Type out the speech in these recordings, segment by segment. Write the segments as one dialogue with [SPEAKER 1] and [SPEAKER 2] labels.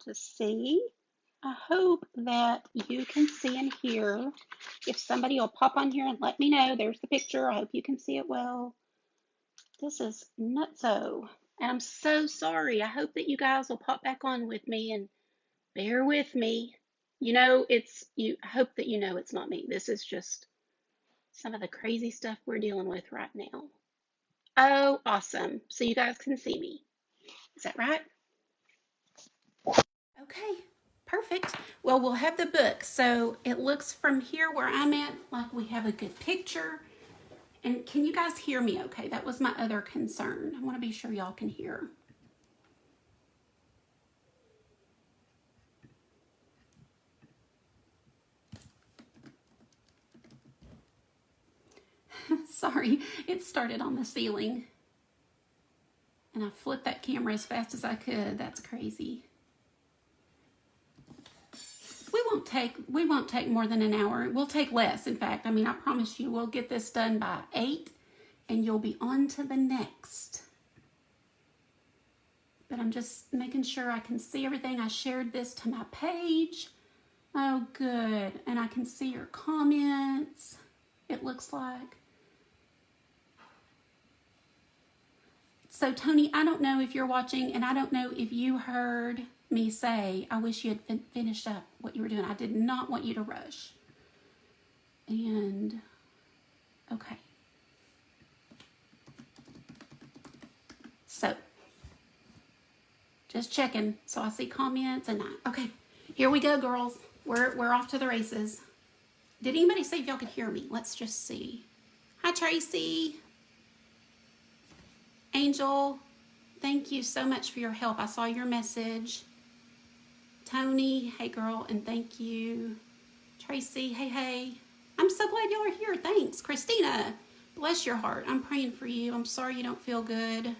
[SPEAKER 1] to see. I hope that you can see and hear. If somebody will pop on here and let me know, there's the picture. I hope you can see it well. This is nutso. And I'm so sorry. I hope that you guys will pop back on with me and bear with me. I hope that you know it's not me. This is just some of the crazy stuff we're dealing with right now. Oh, awesome. So you guys can see me. Is that right? Okay, perfect. Well, we'll have the book. So it looks from here where I'm at like we have a good picture. And can you guys hear me okay? That was my other concern. I want to be sure y'all can hear. Sorry, it started on the ceiling. And I flipped that camera as fast as I could. That's crazy. We won't take more than an hour. We'll take less, in fact. I mean, I promise you we'll get this done by 8 and you'll be on to the next. But I'm just making sure I can see everything. I shared this to my page. Oh, good. And I can see your comments, it looks like. So, Tony, I don't know if you're watching, and I don't know if you heard me say, I wish you had finished up what you were doing. I did not want you to rush. And, okay. So, just checking. So I see comments and okay, here we go, girls. We're off to the races. Did anybody say if y'all could hear me? Let's just see. Hi, Tracy. Angel, thank you so much for your help. I saw your message. Tony, hey girl, and thank you. Tracy, hey. I'm so glad y'all are here. Thanks. Christina, bless your heart. I'm praying for you. I'm sorry you don't feel good.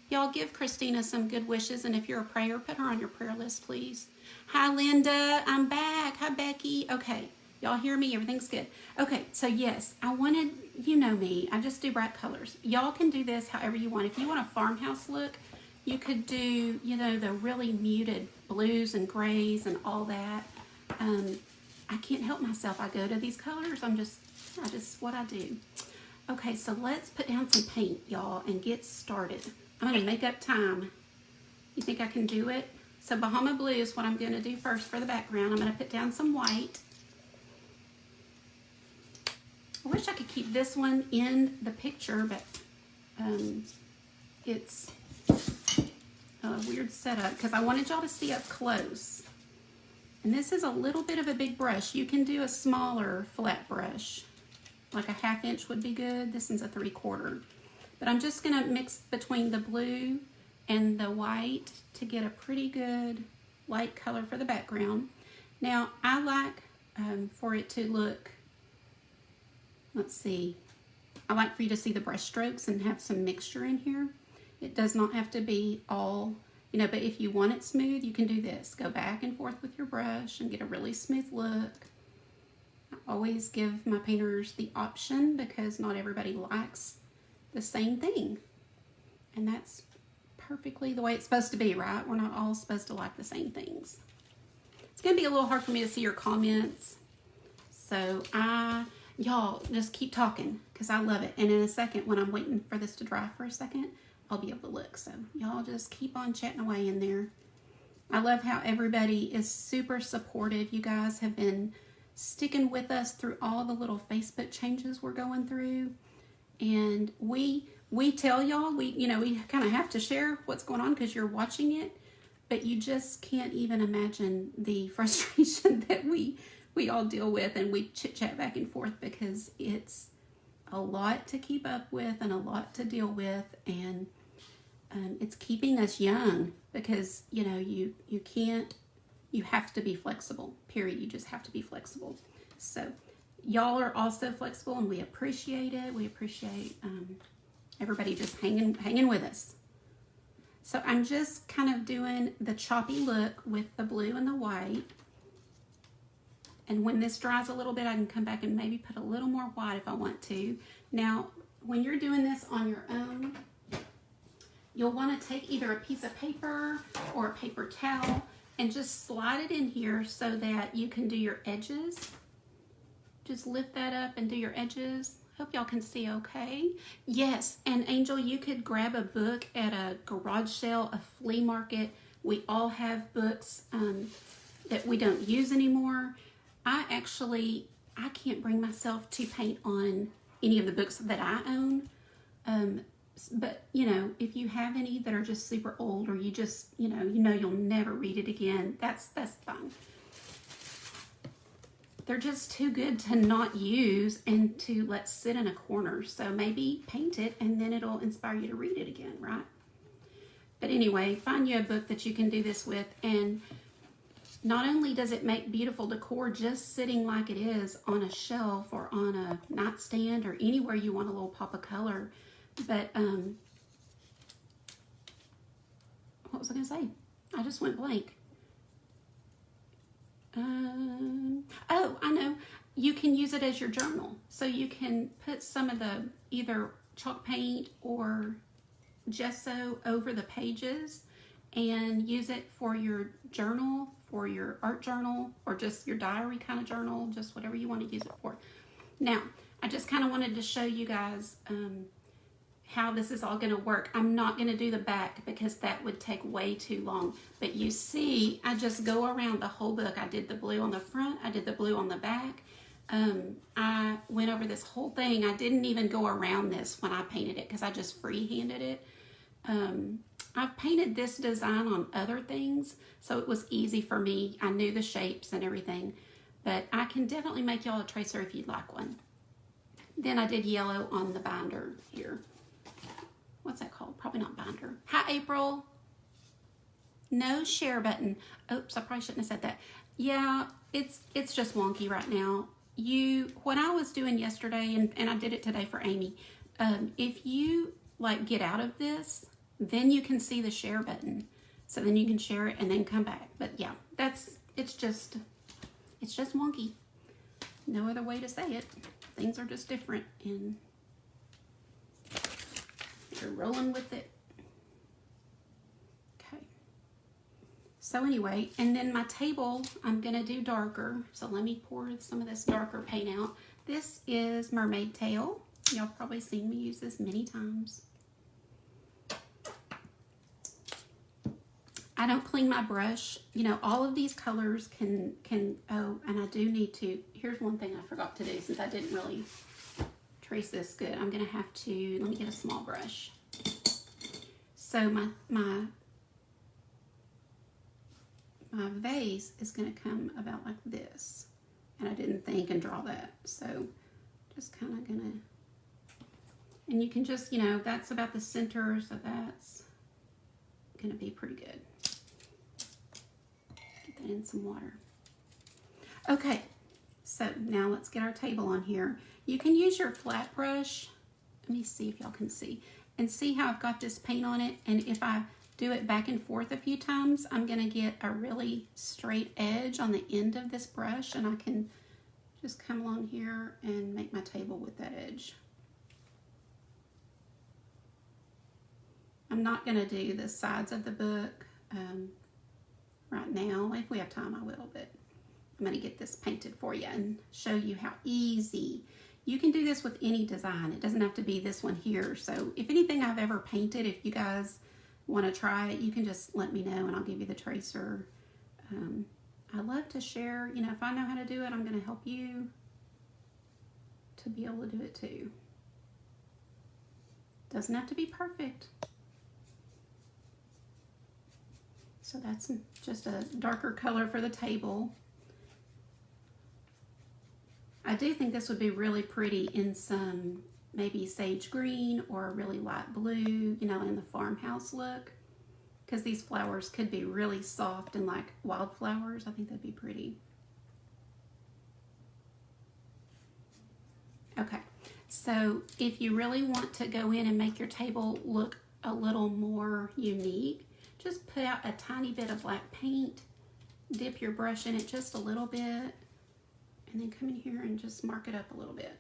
[SPEAKER 1] Y'all give Christina some good wishes, and if you're a prayer, put her on your prayer list, please. Hi, Linda. I'm back. Hi, Becky. Okay. Y'all hear me? Everything's good. Okay, so yes, I wanted, you know me, I just do bright colors. Y'all can do this however you want. If you want a farmhouse look, you could do, the really muted blues and grays and all that. I can't help myself. I go to these colors. I just what I do. Okay, so let's put down some paint, y'all, and get started. I'm going to make up time. You think I can do it? So Bahama Blue is what I'm going to do first for the background. I'm going to put down some white. I wish I could keep this one in the picture, but it's a weird setup because I wanted y'all to see up close. And this is a little bit of a big brush. You can do a smaller flat brush, like a 1/2 inch would be good. This one's a 3/4. But I'm just gonna mix between the blue and the white to get a pretty good light color for the background. Now I like for it to look, let's see, I like for you to see the brush strokes and have some mixture in here. It does not have to be all, but if you want it smooth, you can do this. Go back and forth with your brush and get a really smooth look. I always give my painters the option because not everybody likes the same thing. And that's perfectly the way it's supposed to be, right? We're not all supposed to like the same things. It's going to be a little hard for me to see your comments. So y'all just keep talking because I love it. And in a second, when I'm waiting for this to dry for a second, I'll be able to look. So y'all just keep on chatting away in there. I love how everybody is super supportive. You guys have been sticking with us through all the little Facebook changes we're going through. And we tell y'all, we kind of have to share what's going on because you're watching it, but you just can't even imagine the frustration that we all deal with, and we chit chat back and forth because it's a lot to keep up with and a lot to deal with, and it's keeping us young because you have to be flexible, period. You just have to be flexible. So y'all are also flexible and we appreciate it. We appreciate everybody just hanging with us. So I'm just kind of doing the choppy look with the blue and the white. And when this dries a little bit, I can come back and maybe put a little more white if I want to. Now, when you're doing this on your own, you'll want to take either a piece of paper or a paper towel and just slide it in here so that you can do your edges. Just lift that up and do your edges. Hope y'all can see okay. Yes, and Angel, you could grab a book at a garage sale, a flea market. We all have books that we don't use anymore. I can't bring myself to paint on any of the books that I own. But, you know, if you have any that are just super old, or you just, you know you'll never read it again, that's fine. They're just too good to not use and to let sit in a corner. So maybe paint it and then it'll inspire you to read it again, right? But anyway, find you a book that you can do this with, and not only does it make beautiful decor just sitting like it is on a shelf or on a nightstand or anywhere you want a little pop of color, but what was I going to say? I just went blank. Oh, I know. You can use it as your journal. So you can put some of the either chalk paint or gesso over the pages and use it for your journal, for your art journal, or just your diary kind of journal, just whatever you want to use it for. Now, I just kind of wanted to show you guys how this is all going to work. I'm not going to do the back because that would take way too long. But you see, I just go around the whole book. I did the blue on the front. I did the blue on the back. I went over this whole thing. I didn't even go around this when I painted it because I just freehanded it. I've painted this design on other things, so it was easy for me. I knew the shapes and everything, but I can definitely make y'all a tracer if you'd like one. Then I did yellow on the binder here. What's that called? Probably not binder. Hi, April. No share button. Oops, I probably shouldn't have said that. Yeah, it's just wonky right now. What I was doing yesterday, and I did it today for Amy, if you like get out of this, then you can see the share button. So then you can share it and then come back. But yeah, it's just wonky. No other way to say it. Things are just different, and you're rolling with it. Okay. So anyway, and then my table, I'm gonna do darker. So let me pour some of this darker paint out. This is Mermaid Tail. Y'all probably seen me use this many times. I don't clean my brush. You know, all of these colors can, oh, and I do need to, here's one thing I forgot to do since I didn't really trace this good. I'm gonna have to, let me get a small brush. So my vase is gonna come about like this. And I didn't think and draw that. So just kind of gonna, and you can just, you know, that's about the center, so that's gonna be pretty good. Get that in some water. Okay, so now let's get our table on here. You can use your flat brush. Let me see if y'all can see. And see how I've got this paint on it. And if I do it back and forth a few times, I'm gonna get a really straight edge on the end of this brush, and I can just come along here and make my table with that edge. I'm not gonna do the sides of the book right now. If we have time, I will, but I'm gonna get this painted for you and show you how easy. You can do this with any design. It doesn't have to be this one here. So if anything I've ever painted, if you guys wanna try it, you can just let me know and I'll give you the tracer. I love to share, you know, if I know how to do it, I'm gonna help you to be able to do it too. Doesn't have to be perfect. So that's just a darker color for the table. I do think this would be really pretty in some maybe sage green or a really light blue, you know, in the farmhouse look. Because these flowers could be really soft and like wildflowers. I think that'd be pretty. Okay, so if you really want to go in and make your table look a little more unique, just put out a tiny bit of black paint, dip your brush in it just a little bit, and then come in here and just mark it up a little bit.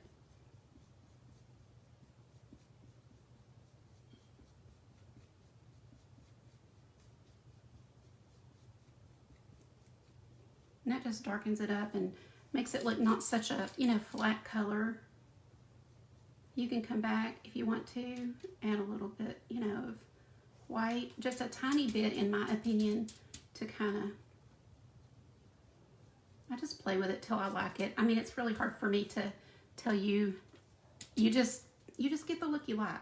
[SPEAKER 1] And that just darkens it up and makes it look not such a, you know, flat color. You can come back if you want to, add a little bit, you know, of white, just a tiny bit in my opinion, to kind of, I just play with it till I like it. I mean, it's really hard for me to tell you, you just get the look you like.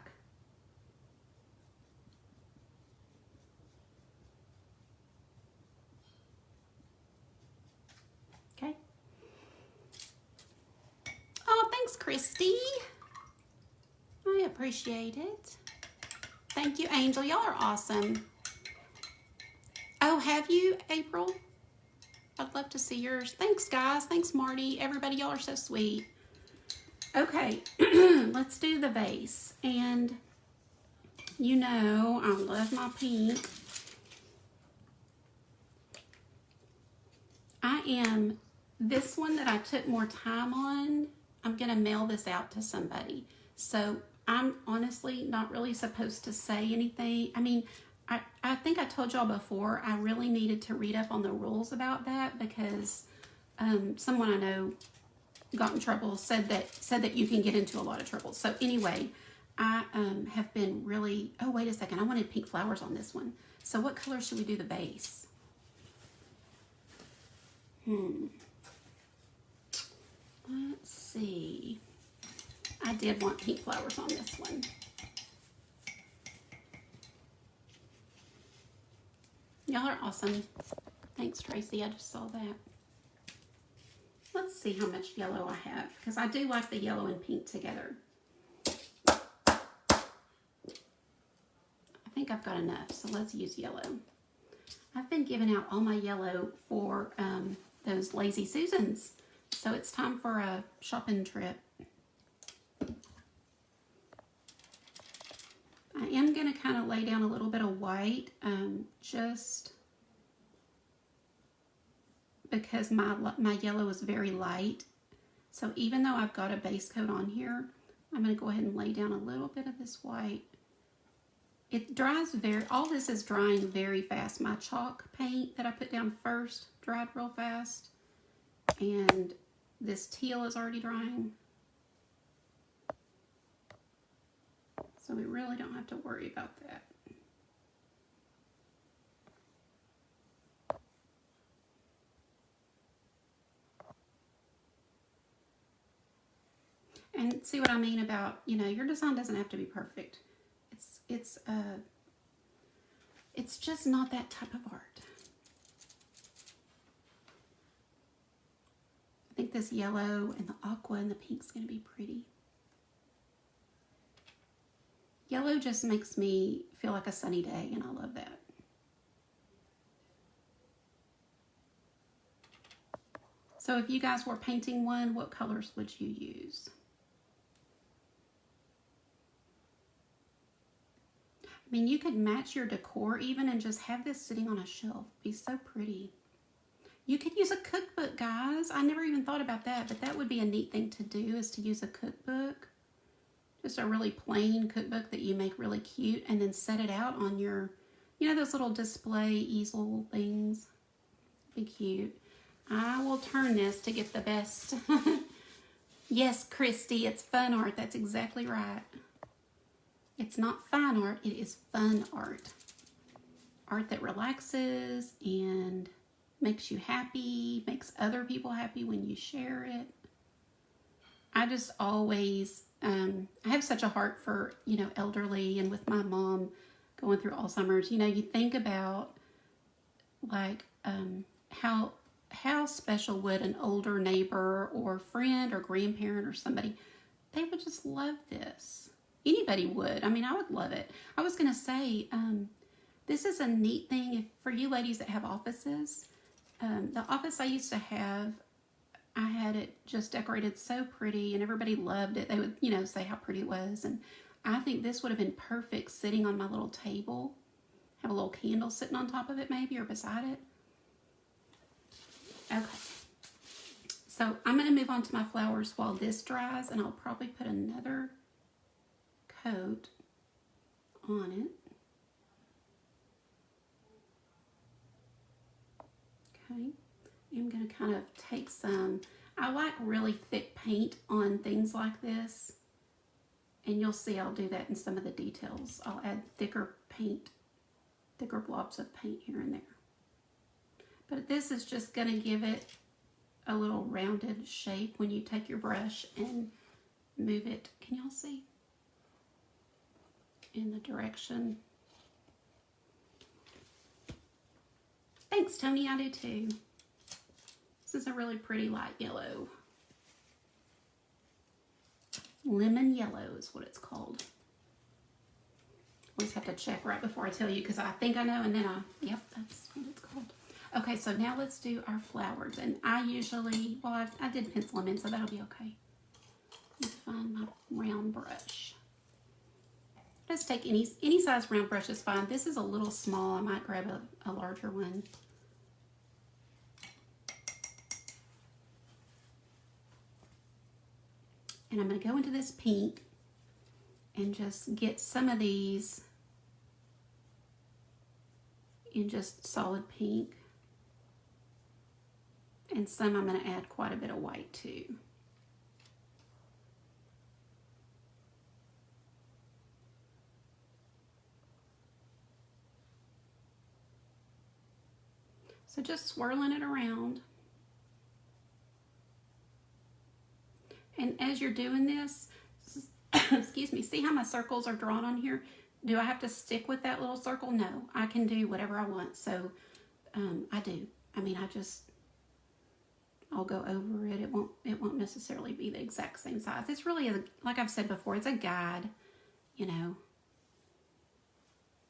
[SPEAKER 1] Okay. Oh, thanks, Christy. I appreciate it. Thank you, Angel. Y'all are awesome. Oh, have you, April? I'd love to see yours. Thanks, guys. Thanks, Marty. Everybody, y'all are so sweet. Okay, let's do the vase. And you know I love my pink. This one that I took more time on, I'm going to mail this out to somebody. So I'm honestly not really supposed to say anything. I mean, I think I told y'all before, I really needed to read up on the rules about that because someone I know got in trouble, said that you can get into a lot of trouble. So anyway, I have been really, oh, wait a second. I wanted pink flowers on this one. So what color should we do the base? Let's see. I did want pink flowers on this one. Y'all are awesome. Thanks, Tracy. I just saw that. Let's see how much yellow I have, because I do like the yellow and pink together. I think I've got enough, so let's use yellow. I've been giving out all my yellow for those Lazy Susans, so it's time for a shopping trip. I am going to kind of lay down a little bit of white, just because my yellow is very light. So even though I've got a base coat on here, I'm going to go ahead and lay down a little bit of this white. It dries all this is drying very fast. My chalk paint that I put down first dried real fast. And this teal is already drying. So we really don't have to worry about that. And see what I mean about, you know, your design doesn't have to be perfect. It's just not that type of art. I think this yellow and the aqua and the pink is going to be pretty. Yellow just makes me feel like a sunny day, and I love that. So if you guys were painting one, what colors would you use? I mean, you could match your decor even and just have this sitting on a shelf. It'd be so pretty. You could use a cookbook, guys. I never even thought about that, but that would be a neat thing to do, is to use a cookbook. Just a really plain cookbook that you make really cute, and then set it out on your, you know, those little display easel things. Be cute. I will turn this to get the best. Yes, Christy, it's fun art. That's exactly right. It's not fine art, it is fun art. Art that relaxes and makes you happy, makes other people happy when you share it. I just always, I have such a heart for, you know, elderly, and with my mom going through Alzheimer's, you know, you think about like how special would an older neighbor or friend or grandparent or somebody, they would just love this. Anybody would. I mean, I would love it. I was going to say, this is a neat thing for you ladies that have offices. The office I used to have, I had it just decorated so pretty, and everybody loved it. They would, you know, say how pretty it was. And I think this would have been perfect sitting on my little table. Have a little candle sitting on top of it maybe, or beside it. Okay. So I'm going to move on to my flowers while this dries, and I'll probably put another coat on it. Okay. I'm going to kind of take some, I like really thick paint on things like this. And you'll see I'll do that in some of the details. I'll add thicker paint, thicker blobs of paint here and there. But this is just going to give it a little rounded shape when you take your brush and move it. Can y'all see? In the direction. Thanks, Tony. I do too. This is a really pretty light yellow. Lemon yellow is what it's called. Always have to check right before I tell you because I think I know and then yep, that's what it's called. Okay, so now let's do our flowers. And I usually, well, I did pencil them in, so that'll be okay. Let's find my round brush. Just take any size round brush is fine. This is a little small. I might grab a larger one. And I'm going to go into this pink and just get some of these in just solid pink. And some I'm going to add quite a bit of white too. So just swirling it around. And as you're doing this, excuse me, see how my circles are drawn on here? Do I have to stick with that little circle? No, I can do whatever I want. So I do. I mean, I'll go over it. It won't necessarily be the exact same size. It's really, like I've said before, it's a guide, you know.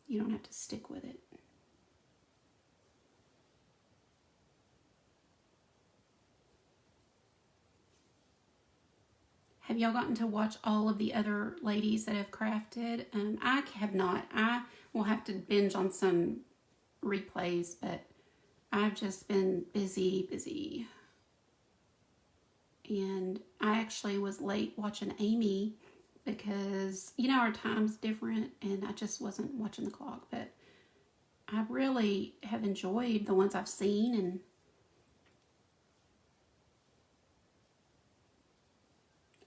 [SPEAKER 1] You don't have to stick with it. Have y'all gotten to watch all of the other ladies that have crafted? I have not. I will have to binge on some replays, but I've just been busy. And I actually was late watching Amy because, you know, our time's different and I just wasn't watching the clock. But I really have enjoyed the ones I've seen, and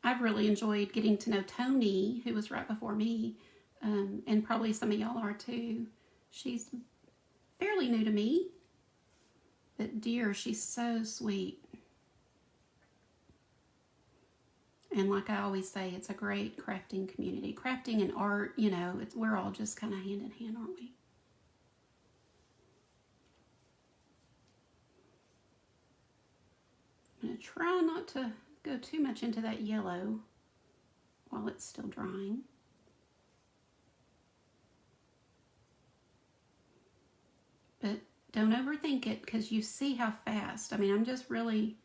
[SPEAKER 1] I've really enjoyed getting to know Tony, who was right before me, and probably some of y'all are too. She's fairly new to me, but dear, she's so sweet. And like I always say, it's a great crafting community. Crafting and art, you know, we're all just kind of hand in hand, aren't we? I'm going to try not to go too much into that yellow while it's still drying. But don't overthink it because you see how fast. I mean, I'm just really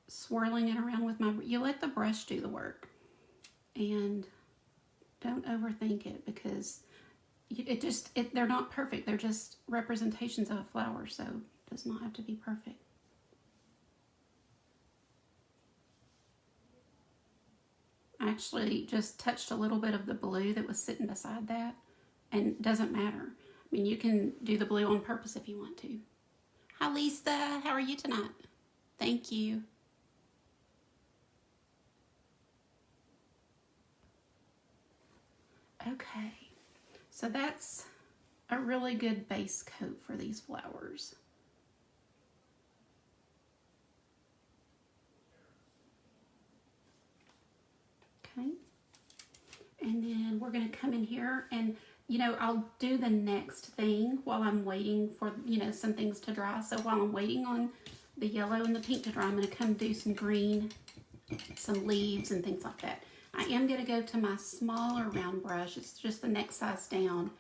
[SPEAKER 1] swirling it around with you let the brush do the work. And don't overthink it because they're not perfect. They're just representations of a flower, so it does not have to be perfect. I actually just touched a little bit of the blue that was sitting beside that, and it doesn't matter. I mean, you can do the blue on purpose if you want to. Hi, Lisa. How are you tonight? Thank you. Okay, so that's a really good base coat for these flowers. Okay, and then we're going to come in here and, you know, I'll do the next thing while I'm waiting for, you know, some things to dry. So while I'm waiting on the yellow and the pink to dry, I'm going to come do some green, some leaves and things like that. I am going to go to my smaller round brush. It's just the next size down.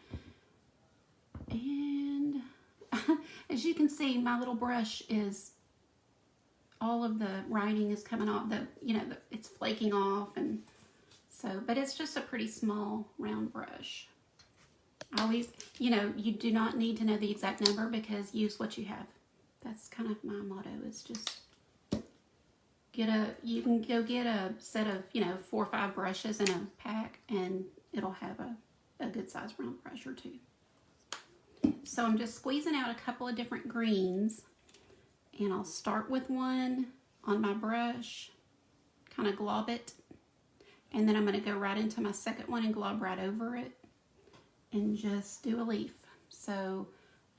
[SPEAKER 1] And as you can see, my little brush is, all of the writing is coming off, it's flaking off, and so, but it's just a pretty small round brush. I always, you know, you do not need to know the exact number because use what you have. That's kind of my motto, is just you can go get a set of, you know, 4 or 5 brushes in a pack and it'll have a good size round brush or two. So I'm just squeezing out a couple of different greens And I'll start with one on my brush, kind of glob it. And then I'm going to go right into my second one and glob right over it and just do a leaf. So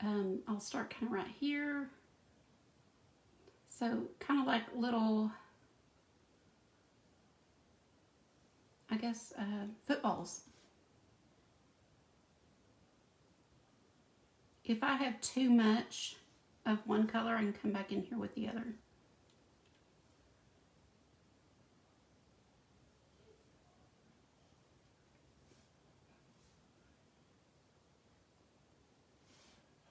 [SPEAKER 1] I'll start kind of right here. So kind of like little, I guess, footballs. If I have too much of one color, I can come back in here with the other.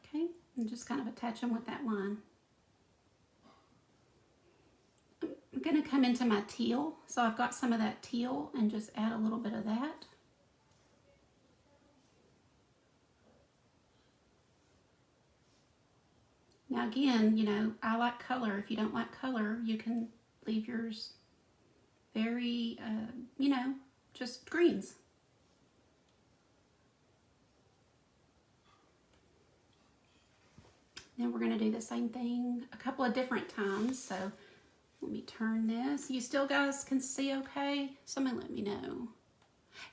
[SPEAKER 1] Okay, and just kind of attach them with that line. I'm going to come into my teal, so I've got some of that teal and just add a little bit of that. Now again, you know, I like color. If you don't like color, you can leave yours very, you know, just greens. Then we're going to do the same thing a couple of different times. So let me turn this. You still guys can see okay? Somebody let me know.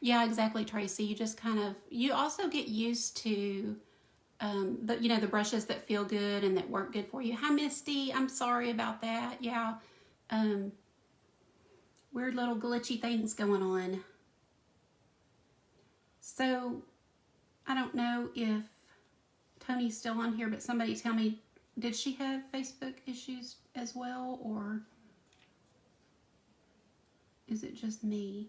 [SPEAKER 1] Yeah, exactly, Tracy. You just kind of, you also get used to you know, the brushes that feel good and that work good for you. Hi, Misty. I'm sorry about that. Yeah. Weird little glitchy things going on. So I don't know if Tony's still on here, but somebody tell me, did she have Facebook issues as well, or is it just me?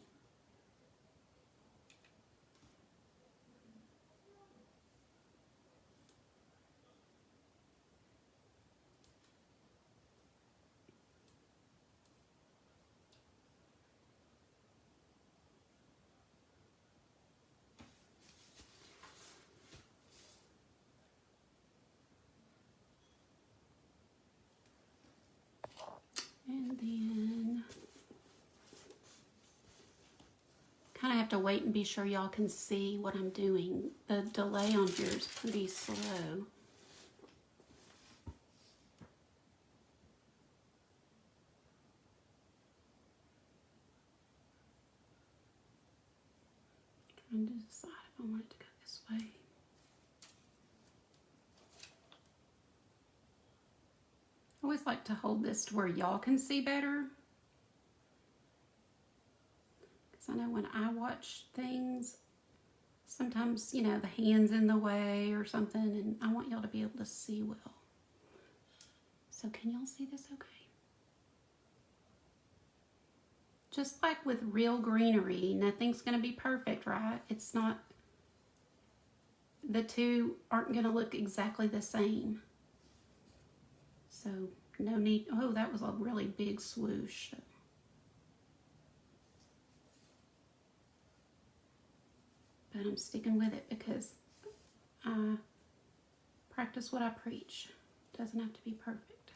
[SPEAKER 1] And then kind of have to wait and be sure y'all can see what I'm doing. The delay on here is pretty slow. Trying to decide if I want it to go this way. I always like to hold this to where y'all can see better. Because I know when I watch things, sometimes, you know, the hand's in the way or something, and I want y'all to be able to see well. So can y'all see this okay? Just like with real greenery, nothing's going to be perfect, right? It's not, the two aren't going to look exactly the same. So no need, oh, that was a really big swoosh. But I'm sticking with it because I practice what I preach. It doesn't have to be perfect.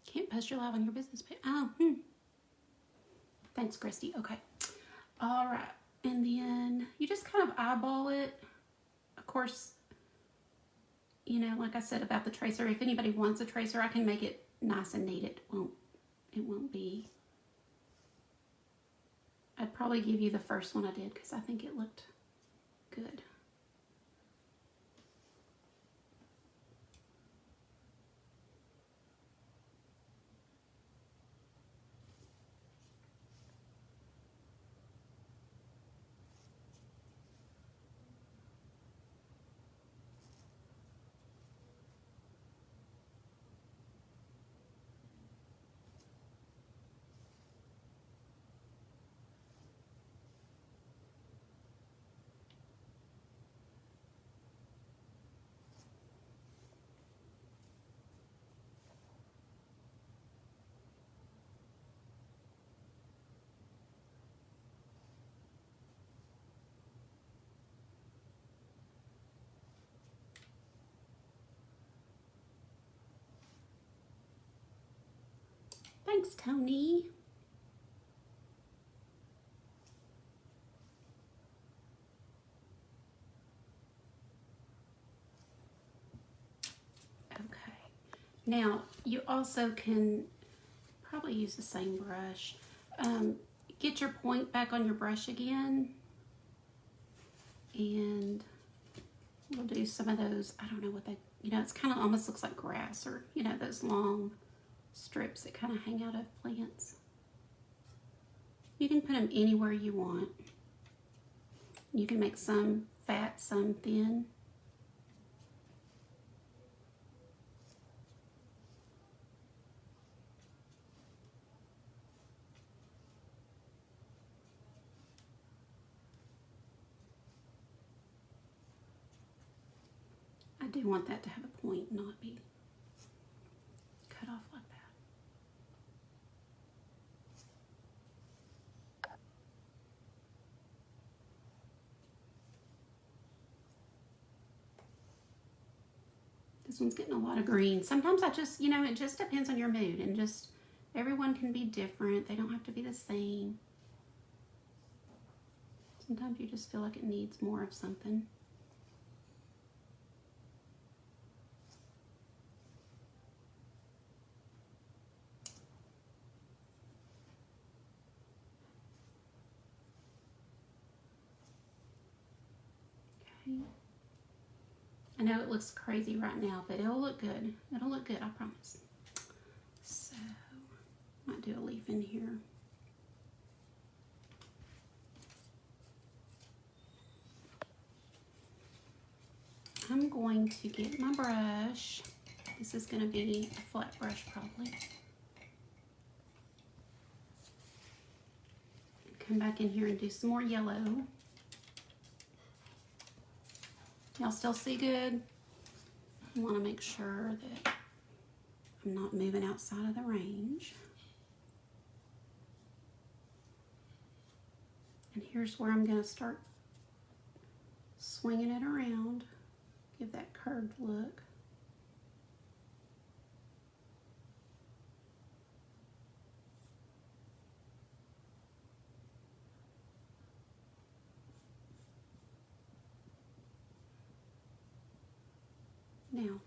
[SPEAKER 1] Can't post your live on your business page. Oh, Thanks, Christy. Okay. All right. And then you just kind of eyeball it. Of course, you know, like I said about the tracer, if anybody wants a tracer, I can make it nice and neat. It won't be. I'd probably give you the first one I did because I think it looked good. Thanks, Tony. Now, you also can probably use the same brush. Get your point back on your brush again, and we'll do some of those, I don't know what they, you know, it's kind of almost looks like grass, or, you know, those long strips that kind of hang out of plants. You can put them anywhere you want. You can make some fat, some thin. I do want that to have a point, not be cut off like that. This one's getting a lot of green. Sometimes I just, you know, it just depends on your mood, and just everyone can be different. They don't have to be the same. Sometimes you just feel like it needs more of something. Okay. I know it looks crazy right now, but it'll look good. It'll look good, I promise. So, might do a leaf in here. I'm going to get my brush. This is going to be a flat brush probably. Come back in here and do some more yellow. Y'all still see good? I want to make sure that I'm not moving outside of the range. And here's where I'm going to start swinging it around. Give that curved look. Now,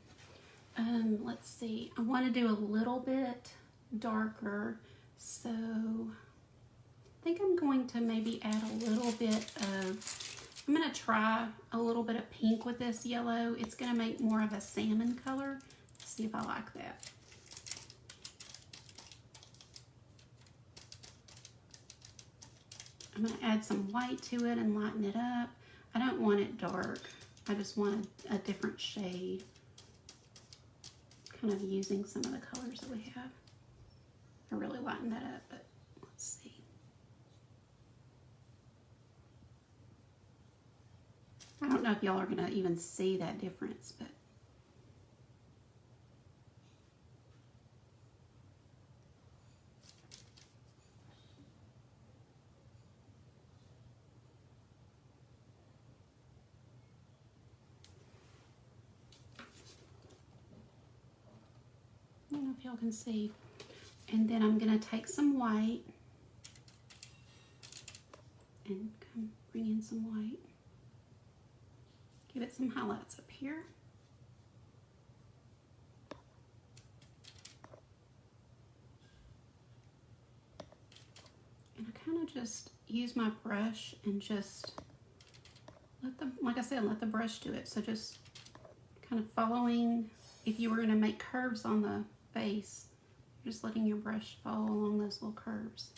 [SPEAKER 1] let's see. I want to do a little bit darker, so I think I'm going to maybe add a little bit of, I'm going to try a little bit of pink with this yellow. It's going to make more of a salmon color. Let's see if I like that. I'm going to add some white to it and lighten it up. I don't want it dark. I just want a different shade. Kind of using some of the colors that we have. I really lighten that up, but let's see. I don't know if y'all are going to even see that difference, but I don't know if y'all can see. And then I'm going to take some white and come bring in some white. Give it some highlights up here. And I kind of just use my brush and just let the, like I said, let the brush do it. So just kind of following, if you were going to make curves on the face, you're just letting your brush follow along those little curves.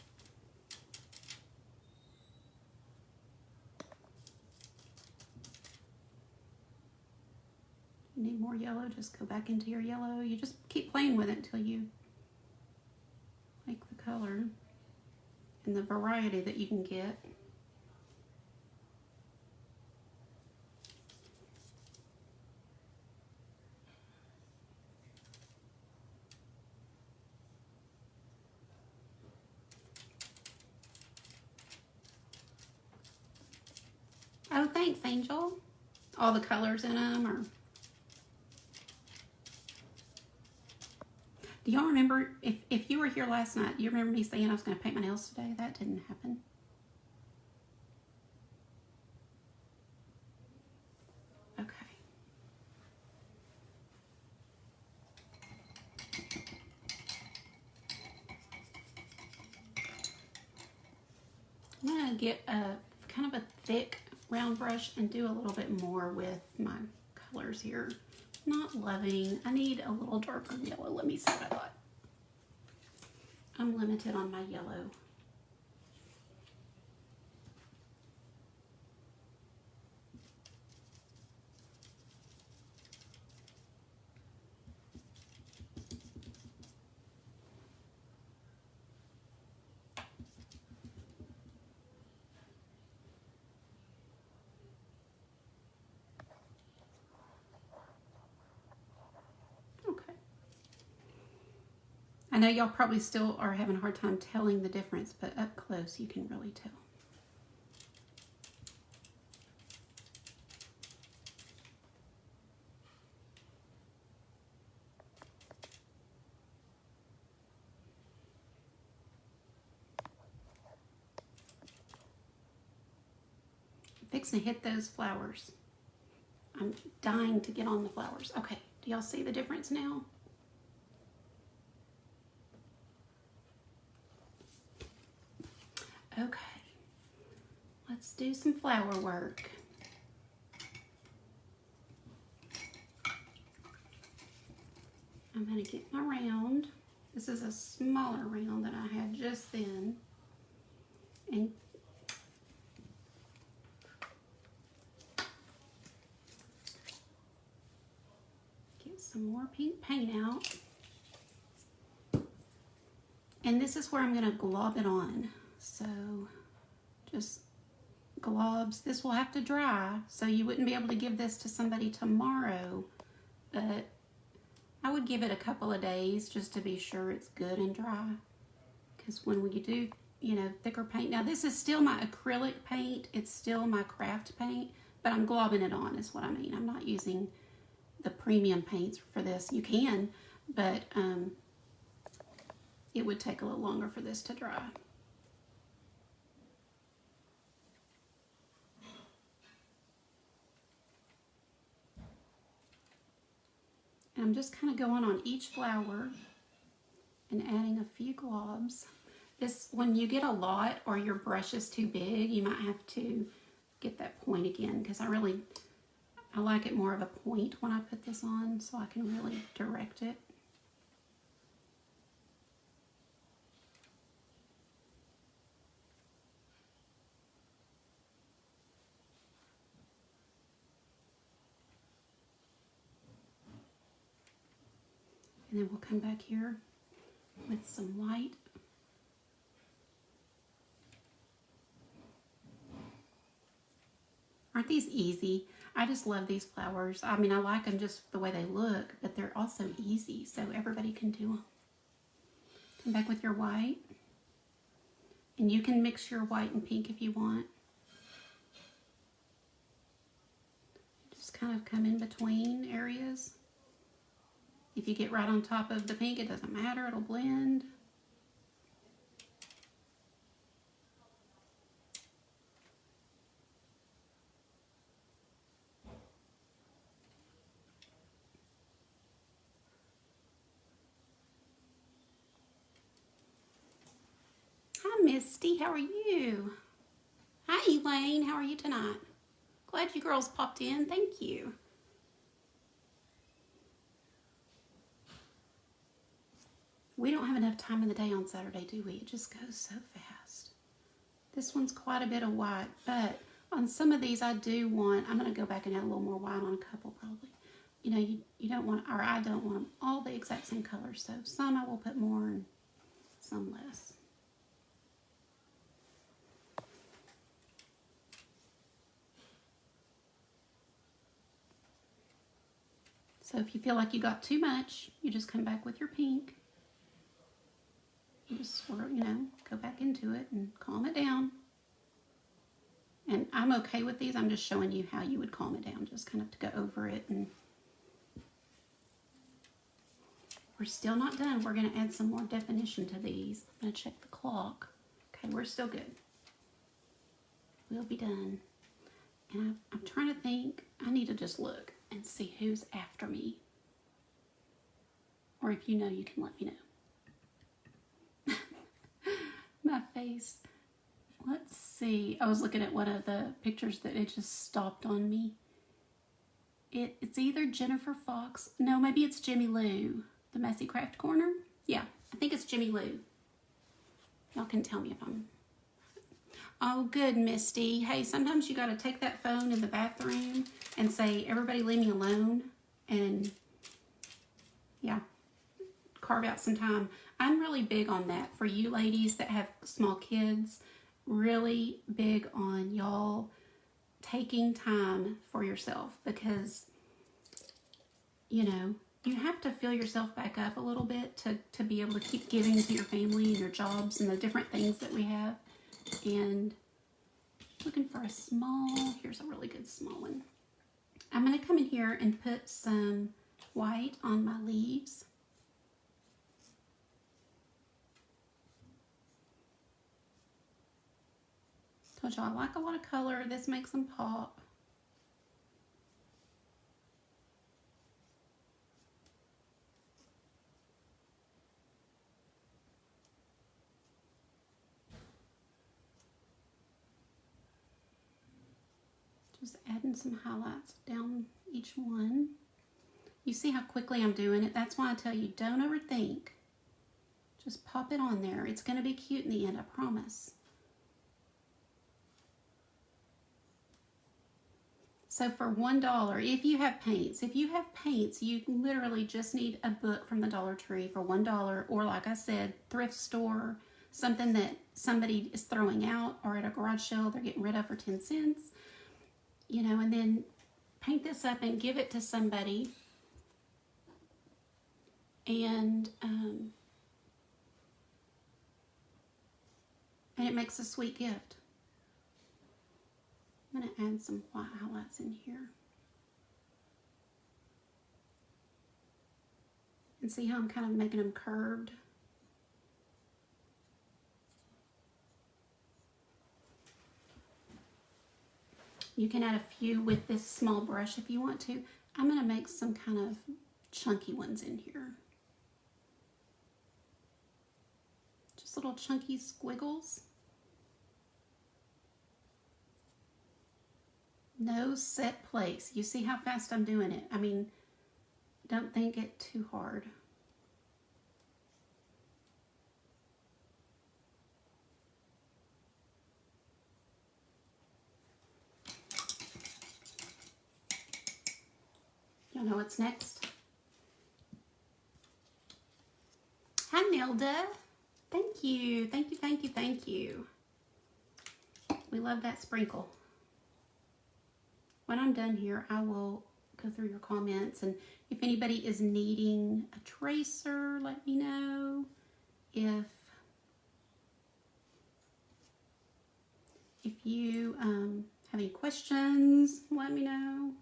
[SPEAKER 1] You need more yellow, just go back into your yellow. You just keep playing with it until you like the color and the variety that you can get. Oh, thanks, Angel. All the colors in them are... Do y'all remember, if you were here last night, do you remember me saying I was going to paint my nails today? That didn't happen. Okay. going to get a kind of a thick round brush and do a little bit more with my colors here. Not loving. I need a little darker yellow. Let me see what I got. I'm limited on my yellow. I know y'all probably still are having a hard time telling the difference, but up close you can really tell. I'm fixing to hit those flowers. I'm dying to get on the flowers. Okay, do y'all see the difference now? Okay, let's do some flower work. I'm going to get my round. This is a smaller round than I had just then. And get some more pink paint out. And this is where I'm going to glob it on. So just globs. This will have to dry, so you wouldn't be able to give this to somebody tomorrow, but I would give it a couple of days just to be sure it's good and dry, because when we do, you know, thicker paint. Now this is still my acrylic paint. It's still my craft paint, but I'm globbing it on is what I mean. I'm not using the premium paints for this. You can, but it would take a little longer for this to dry. And I'm just kind of going on each flower and adding a few globs. This, when you get a lot or your brush is too big, you might have to get that point again, because I like it more of a point when I put this on, so I can really direct it. And then we'll come back here with some white. Aren't these easy? I just love these flowers. I mean, I like them just the way they look, but they're also easy, so everybody can do them. Come back with your white. And you can mix your white and pink if you want. Just kind of come in between areas. If you get right on top of the pink, it doesn't matter, it'll blend. Hi, Misty, how are you? Hi, Elaine, how are you tonight? Glad you girls popped in, thank you. We don't have enough time in the day on Saturday, do we? It just goes so fast. This one's quite a bit of white, but on some of these I do want, I'm going to go back and add a little more white on a couple probably. You know, you don't want, or I don't want them all the exact same color, so some I will put more and some less. So if you feel like you got too much, you just come back with your pink. You just swirl, you know, go back into it and calm it down. And I'm okay with these. I'm just showing you how you would calm it down, just kind of to go over it. And we're still not done. We're going to add some more definition to these. I'm going to check the clock. Okay, we're still good. We'll be done. And I'm trying to think. I need to just look and see who's after me. Or if you know, you can let me know. My face. Let's see. I was looking at one of the pictures that it just stopped on me. It's either Jennifer Fox. No, maybe it's Jimmy Lou. The Messy Craft Corner. Yeah, I think it's Jimmy Lou. Y'all can tell me if I'm... Oh, good, Misty. Hey, sometimes you got to take that phone in the bathroom and say, everybody leave me alone. And, yeah, carve out some time. I'm really big on that for you ladies that have small kids. Really big on y'all taking time for yourself because, you know, you have to fill yourself back up a little bit to be able to keep giving to your family and your jobs and the different things that we have. And looking for a small, here's a really good small one. I'm going to come in here and put some white on my leaves. Told y'all I like a lot of color. This makes them pop. Just adding some highlights down each one. You see how quickly I'm doing it? That's why I tell you, don't overthink. Just pop it on there. It's going to be cute in the end, I promise. So for $1, if you have paints, you literally just need a book from the Dollar Tree for $1, or like I said, thrift store, something that somebody is throwing out, or at a garage sale they're getting rid of for 10 cents. You know, and then paint this up and give it to somebody. And it makes a sweet gift. I'm going to add some white highlights in here. And see how I'm kind of making them curved? You can add a few with this small brush if you want to. I'm going to make some kind of chunky ones in here. Just little chunky squiggles. No set place. You see how fast I'm doing it? I mean, don't think it too hard. Y'all know what's next? Hi, Nilda. Thank you. Thank you, thank you, thank you. We love that sprinkle. When I'm done here, I will go through your comments. And if anybody is needing a tracer, let me know. If you have any questions, let me know.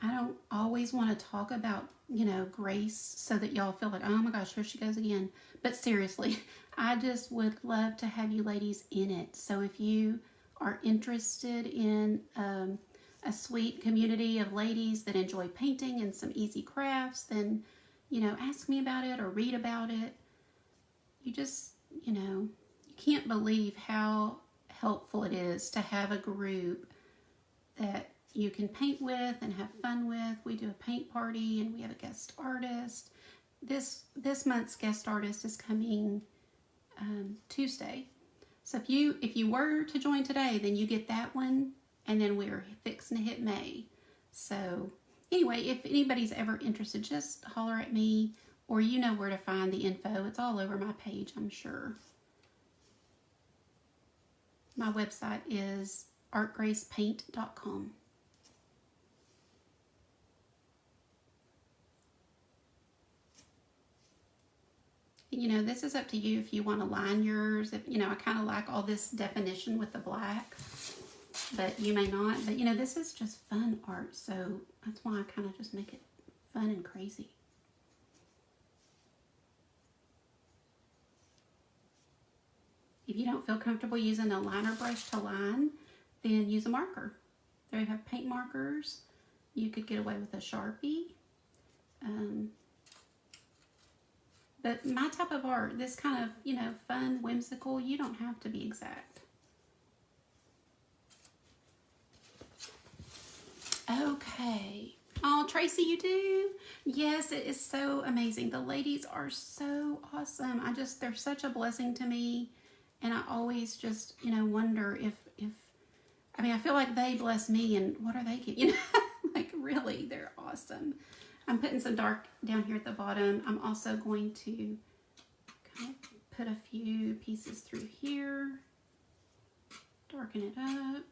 [SPEAKER 1] I don't always want to talk about, you know, grace so that y'all feel like, oh my gosh, here she goes again. But seriously, I just would love to have you ladies in it. So if you are interested in a sweet community of ladies that enjoy painting and some easy crafts, then, you know, ask me about it or read about it. You just, you know, you can't believe how helpful it is to have a group that you can paint with and have fun with. We do a paint party and we have a guest artist. This month's guest artist is coming Tuesday. So if you were to join today, then you get that one, and then we're fixing to hit May. So anyway, if anybody's ever interested, just holler at me, or you know where to find the info. It's all over my page, I'm sure. My website is artgracepaint.com. You know, this is up to you if you want to line yours. If, you know, I kind of like all this definition with the black, but you may not. But, you know, this is just fun art, so that's why I kind of just make it fun and crazy. If you don't feel comfortable using a liner brush to line, then use a marker. There you have paint markers. You could get away with a Sharpie. But my type of art, this kind of, you know, fun, whimsical, you don't have to be exact. Okay. Oh, Tracy, you do? Yes, it is so amazing. The ladies are so awesome. They're such a blessing to me. And I always just, you know, wonder if I mean, I feel like they bless me, and what are they getting? You know, like really, they're awesome. I'm putting some dark down here at the bottom. I'm also going to kind of put a few pieces through here, darken it up.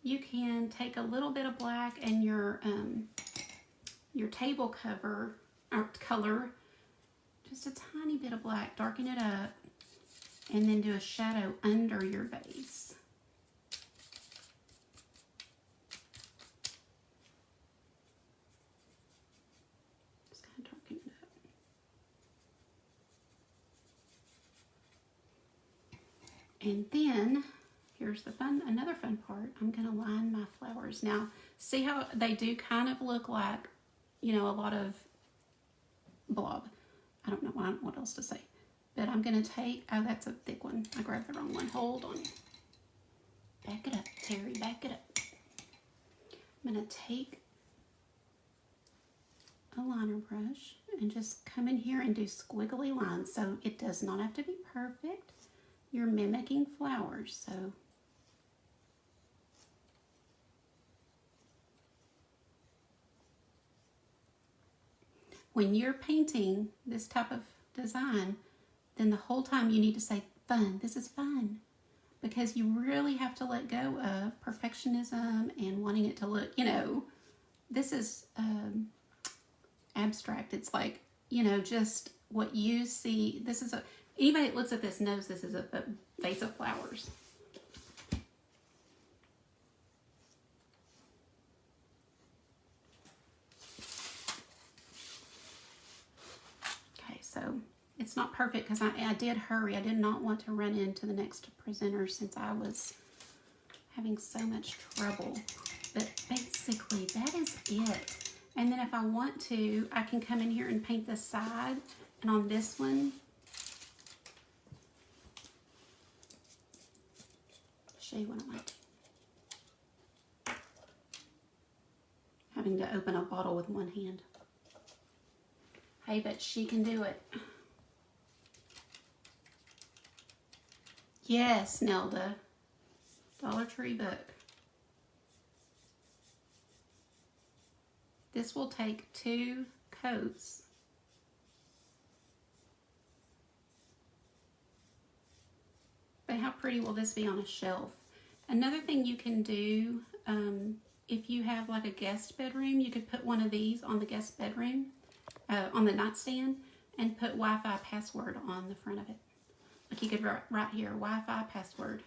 [SPEAKER 1] You can take a little bit of black and your table cover or color, just a tiny bit of black, darken it up, and then do a shadow under your vase. Just kind of darken it up. And then here's the another fun part. I'm gonna line my flowers. Now, see how they do kind of look like, you know, a lot of blob. I don't know what else to say. But I'm gonna take, oh, that's a thick one. I grabbed the wrong one. Hold on. Back it up, Terry, back it up. I'm gonna take a liner brush and just come in here and do squiggly lines. So it does not have to be perfect. You're mimicking flowers, so. When you're painting this type of design, then the whole time you need to say, fun, this is fun. Because you really have to let go of perfectionism and wanting it to look, you know, this is abstract. It's like, you know, just what you see. This is anybody that looks at this knows this is a vase of flowers. Okay, so it's not perfect because I did hurry. I did not want to run into the next presenter since I was having so much trouble. But basically, that is it. And then if I want to, I can come in here and paint this side. And on this one, show you what I like. Having to open a bottle with one hand. Hey, but she can do it. Yes, Nelda. Dollar Tree book. This will take 2 coats. But how pretty will this be on a shelf? Another thing you can do, if you have like a guest bedroom, you could put one of these on the guest bedroom, on the nightstand, and put Wi-Fi password on the front of it. Like you could write here, Wi-Fi password.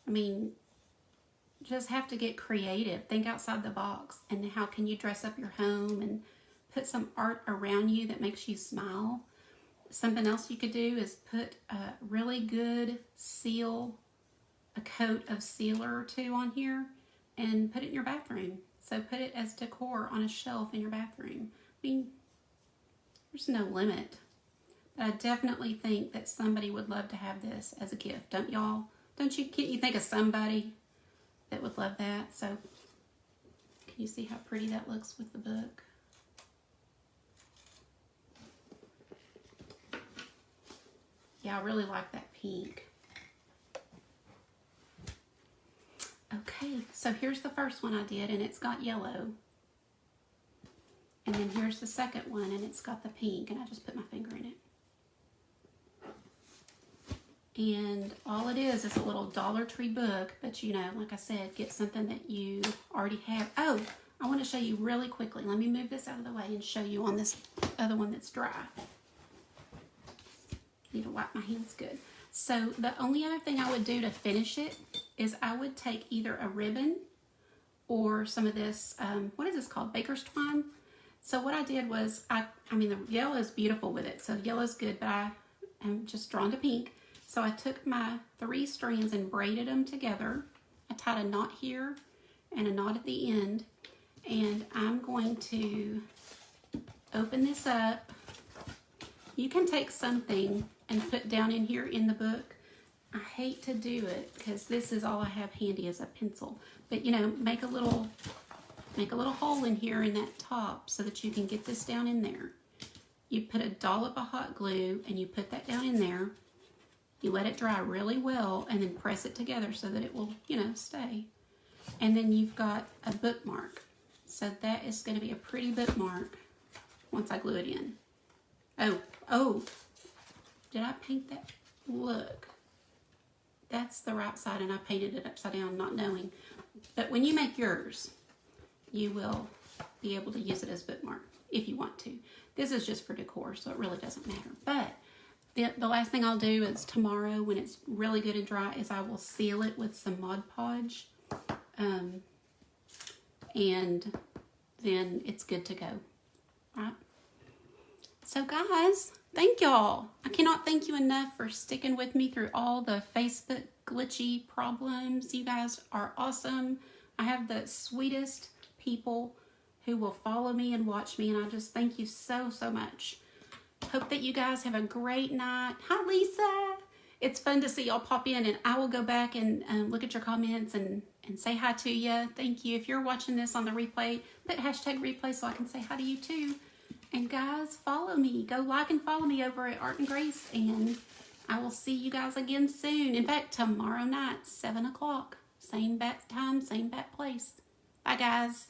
[SPEAKER 1] I mean, just have to get creative. Think outside the box. And how can you dress up your home and put some art around you that makes you smile? Something else you could do is put a really good seal, a coat of sealer or 2 on here, and put it in your bathroom. So put it as decor on a shelf in your bathroom. I mean, there's no limit. But I definitely think that somebody would love to have this as a gift. Don't y'all? Can't you think of somebody that would love that? So, can you see how pretty that looks with the book? Yeah, I really like that pink. Okay, so here's the first one I did, and it's got yellow. And then here's the second one, and it's got the pink, and I just put my finger in it. And all it is a little Dollar Tree book, but you know, like I said, get something that you already have. Oh, I want to show you really quickly. Let me move this out of the way and show you on this other one that's dry. Need to wipe my hands good. So the only other thing I would do to finish it is I would take either a ribbon or some of this, what is this called? Baker's twine. So what I did was, I mean, the yellow is beautiful with it. So yellow's good, but I am just drawn to pink. So I took my 3 strands and braided them together. I tied a knot here and a knot at the end. And I'm going to open this up. You can take something and put down in here in the book. I hate to do it because this is all I have handy is a pencil. But you know, make a little hole in here in that top so that you can get this down in there. You put a dollop of hot glue and you put that down in there. You let it dry really well and then press it together so that it will, you know, stay. And then you've got a bookmark. So that is going to be a pretty bookmark once I glue it in. Oh, did I paint that? Look, that's the right side and I painted it upside down not knowing. But when you make yours, you will be able to use it as bookmark if you want to. This is just for decor, so it really doesn't matter. But the last thing I'll do is tomorrow, when it's really good and dry, is I will seal it with some Mod Podge. And then it's good to go. Right? So guys, thank y'all. I cannot thank you enough for sticking with me through all the Facebook glitchy problems. You guys are awesome. I have the sweetest people who will follow me and watch me, and I just thank you so, so much. Hope that you guys have a great night. Hi, Lisa. It's fun to see y'all pop in, and I will go back and look at your comments and say hi to you. Thank you. If you're watching this on the replay, put hashtag replay so I can say hi to you too. And guys, follow me. Go like and follow me over at Art and Grace, and I will see you guys again soon. In fact, tomorrow night, 7 o'clock. Same bat time, same bat place. Bye, guys.